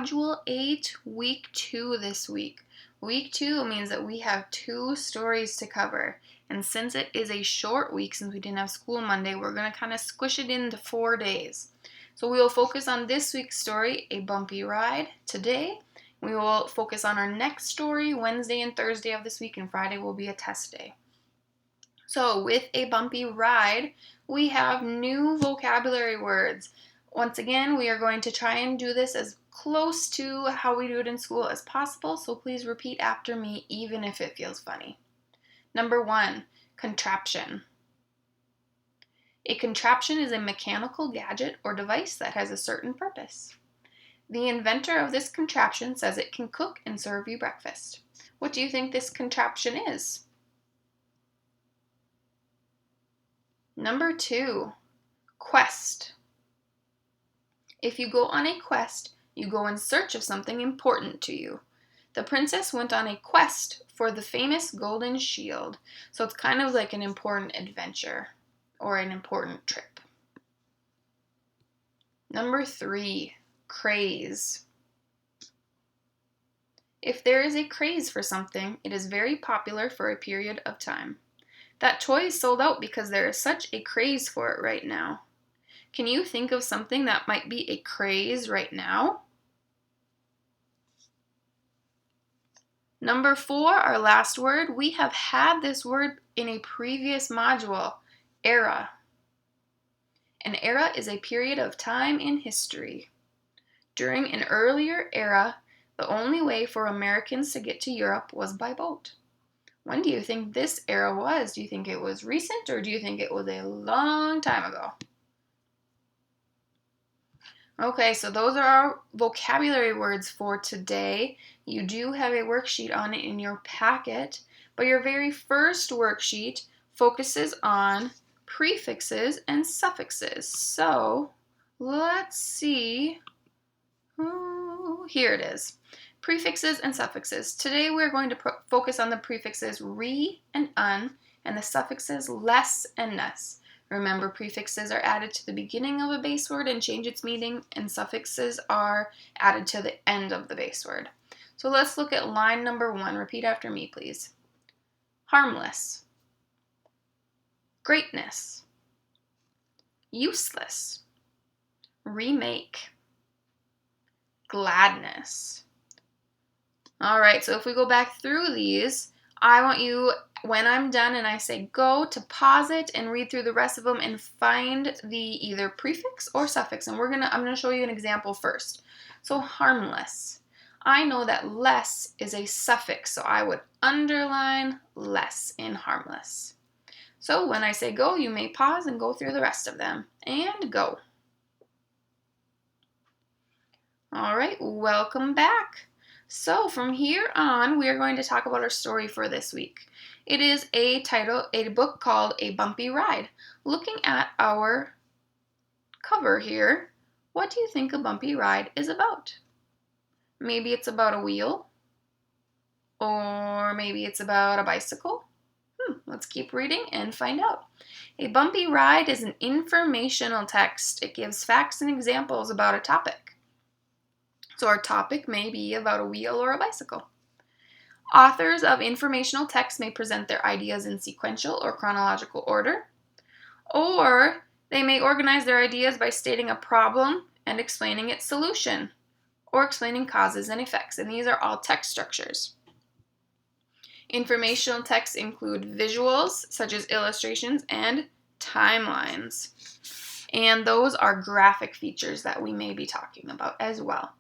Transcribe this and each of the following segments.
Module 8, Week 2 this week. Week 2 means that we have 2 stories to cover. And since it is a short week, since we didn't have school Monday, we're going to kind of squish it into 4 days. So we will focus on this week's story, A Bumpy Ride, today. We will focus on our next story, Wednesday and Thursday of this week, and Friday will be a test day. So with A Bumpy Ride, we have new vocabulary words. Once again, we are going to try and do this as close to how we do it in school as possible, so please repeat after me even if it feels funny. Number 1, contraption. A contraption is a mechanical gadget or device that has a certain purpose. The inventor of this contraption says it can cook and serve you breakfast. What do you think this contraption is? Number 2, quest. If you go on a quest, you go in search of something important to you. The princess went on a quest for the famous golden shield. So it's kind of like an important adventure or an important trip. Number 3, craze. If there is a craze for something, it is very popular for a period of time. That toy is sold out because there is such a craze for it right now. Can you think of something that might be a craze right now? Number 4, our last word, we have had this word in a previous module, era. An era is a period of time in history. During an earlier era, the only way for Americans to get to Europe was by boat. When do you think this era was? Do you think it was recent or do you think it was a long time ago? Okay, so those are our vocabulary words for today. You do have a worksheet on it in your packet, but your very first worksheet focuses on prefixes and suffixes. So let's see. Oh, here it is. Prefixes and suffixes. Today we're going to focus on the prefixes re and un and the suffixes less and ness. Remember, prefixes are added to the beginning of a base word and change its meaning, and suffixes are added to the end of the base word. So let's look at line number 1. Repeat after me, please. Harmless. Greatness. Useless. Remake. Gladness. All right, so if we go back through these, I want you, when I'm done and I say go, to pause it and read through the rest of them and find the either prefix or suffix. And I'm gonna show you an example first. So harmless. I know that less is a suffix, so I would underline less in harmless. So when I say go, you may pause and go through the rest of them. And go. All right, welcome back. So from here on, we are going to talk about our story for this week. It is a book called A Bumpy Ride. Looking at our cover here, what do you think A Bumpy Ride is about? Maybe it's about a wheel, or maybe it's about a bicycle. Let's keep reading and find out. A Bumpy Ride is an informational text. It gives facts and examples about a topic. So our topic may be about a wheel or a bicycle. Authors of informational text may present their ideas in sequential or chronological order, or they may organize their ideas by stating a problem and explaining its solution, or explaining causes and effects, and these are all text structures. Informational texts include visuals, such as illustrations, and timelines, and those are graphic features that we may be talking about as well.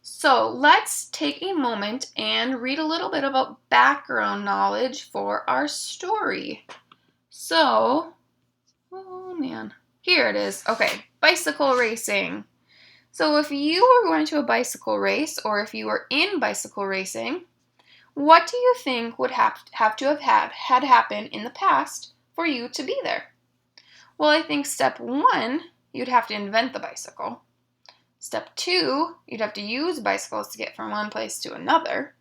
So let's take a moment and read a little bit about background knowledge for our story. So, here it is. Okay, bicycle racing. So if you were going to a bicycle race, or if you were in bicycle racing, what do you think would have to have had happen in the past for you to be there? Well, I think step 1, you'd have to invent the bicycle. Step 2, you'd have to use bicycles to get from one place to another.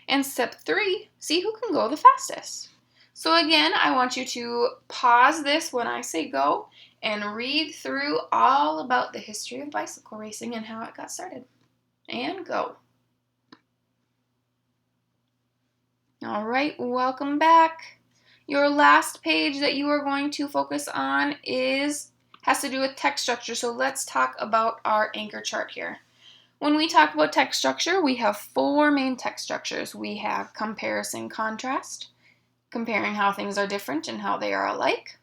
And step 3, see who can go the fastest. So again, I want you to pause this when I say go and read through all about the history of bicycle racing and how it got started. And go. All right, welcome back. Your last page that you are going to focus on has to do with text structure. So let's talk about our anchor chart here. When we talk about text structure, we have 4 main text structures. We have comparison contrast, comparing how things are different and how they are alike.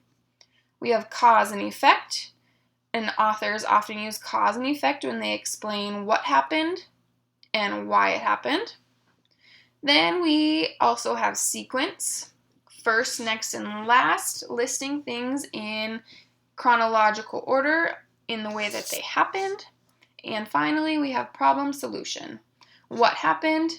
We have cause and effect, and authors often use cause and effect when they explain what happened and why it happened. Then we also have sequence, first, next, and last, listing things in chronological order in the way that they happened. And finally, we have problem solution, what happened,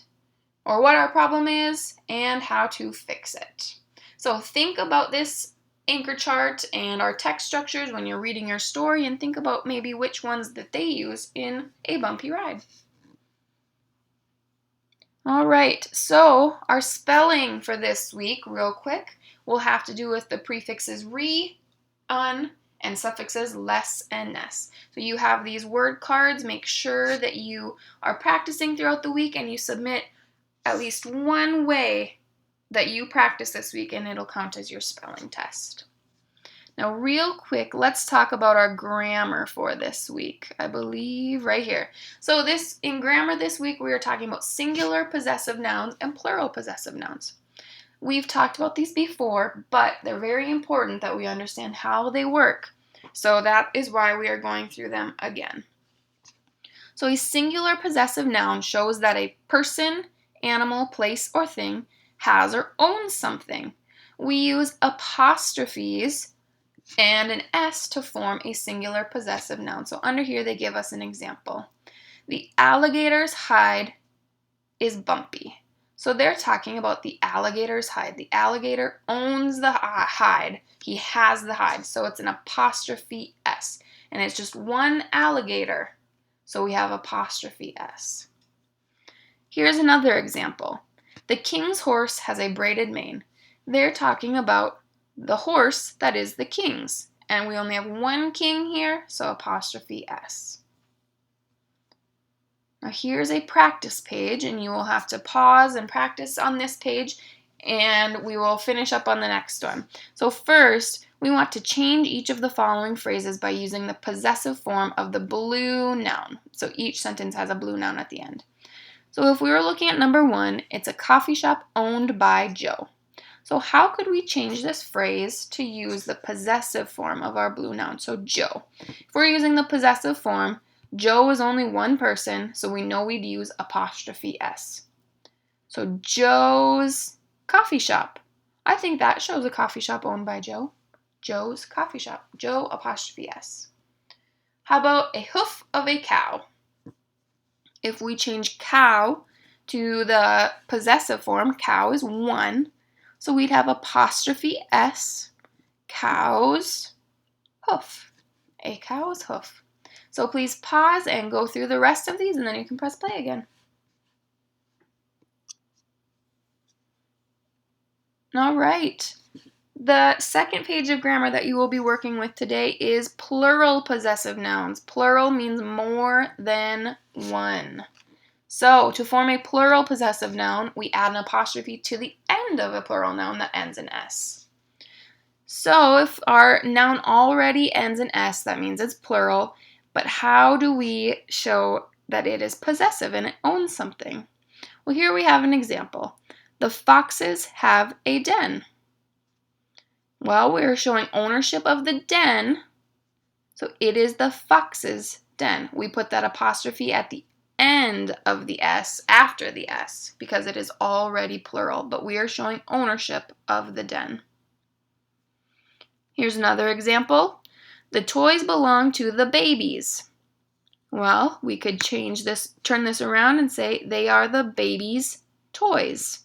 or what our problem is, and how to fix it. So think about this anchor chart and our text structures when you're reading your story, and think about maybe which ones that they use in A Bumpy Ride. All right, so our spelling for this week, real quick, will have to do with the prefixes re, un, and suffixes less and ness. So you have these word cards. Make sure that you are practicing throughout the week and you submit at least one way that you practice this week, and it'll count as your spelling test. Now, real quick, let's talk about our grammar for this week. I believe right here. So in grammar this week, we are talking about singular possessive nouns and plural possessive nouns. We've talked about these before, but they're very important that we understand how they work. So that is why we are going through them again. So a singular possessive noun shows that a person, animal, place, or thing has or owns something. We use apostrophes and an S to form a singular possessive noun. So under here they give us an example. The alligator's hide is bumpy. So they're talking about the alligator's hide. The alligator owns the hide. He has the hide. So it's an apostrophe S. And it's just one alligator. So we have apostrophe S. Here's another example. The king's horse has a braided mane. They're talking about the horse that is the king's. And we only have one king here, so apostrophe S. Now here's a practice page, and you will have to pause and practice on this page, and we will finish up on the next one. So first, we want to change each of the following phrases by using the possessive form of the blue noun. So each sentence has a blue noun at the end. So if we were looking at number 1, it's a coffee shop owned by Joe. So how could we change this phrase to use the possessive form of our blue noun? So Joe. If we're using the possessive form, Joe is only one person, so we know we'd use apostrophe S. So Joe's coffee shop. I think that shows a coffee shop owned by Joe. Joe's coffee shop. Joe apostrophe S. How about a hoof of a cow? If we change cow to the possessive form, cow is one. So we'd have apostrophe S, cow's hoof. A cow's hoof. So please pause and go through the rest of these, and then you can press play again. All right. The second page of grammar that you will be working with today is plural possessive nouns. Plural means more than one. So to form a plural possessive noun, we add an apostrophe to the end of a plural noun that ends in S. So if our noun already ends in S, that means it's plural. But how do we show that it is possessive and it owns something? Well, here we have an example. The foxes have a den. Well, we're showing ownership of the den, so it is the fox's den. We put that apostrophe at the end of the S, after the S, because it is already plural, but we are showing ownership of the den. Here's another example. The toys belong to the babies. Well, we could turn this around and say they are the babies' toys.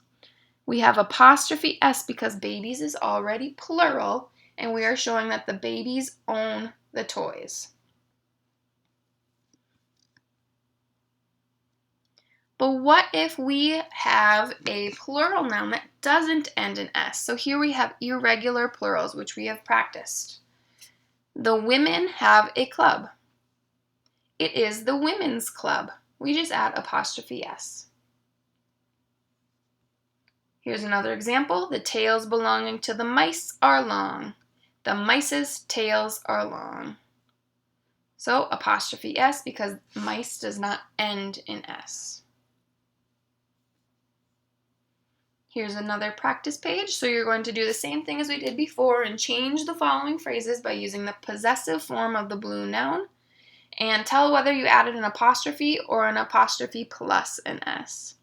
We have apostrophe S because babies is already plural, and we are showing that the babies own the toys. But what if we have a plural noun that doesn't end in S? So here we have irregular plurals, which we have practiced. The women have a club. It is the women's club. we just add apostrophe S. Here's another example. The tails belonging to the mice are long. The mice's tails are long. So apostrophe S because mice does not end in S. Here's another practice page. So you're going to do the same thing as we did before and change the following phrases by using the possessive form of the blue noun. And tell whether you added an apostrophe or an apostrophe plus an S.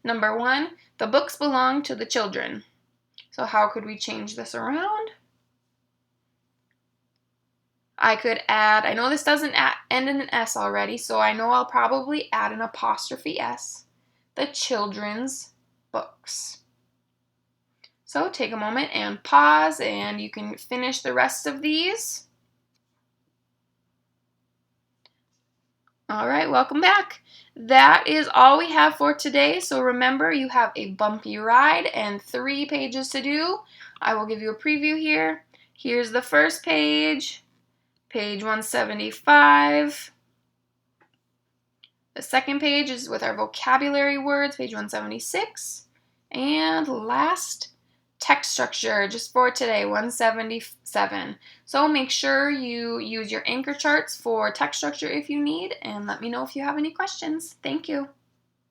Number 1, the books belong to the children. So how could we change this around? I could add, I know this doesn't end in an S already, so I know I'll probably add an apostrophe S. The children's books. So take a moment and pause, and you can finish the rest of these. All right, welcome back. That is all we have for today. So remember, you have a bumpy ride and 3 pages to do. I will give you a preview here. Here's the first page, page 175. The second page is with our vocabulary words, page 176. And last, text structure, just for today, 177. So make sure you use your anchor charts for text structure if you need, and let me know if you have any questions. Thank you.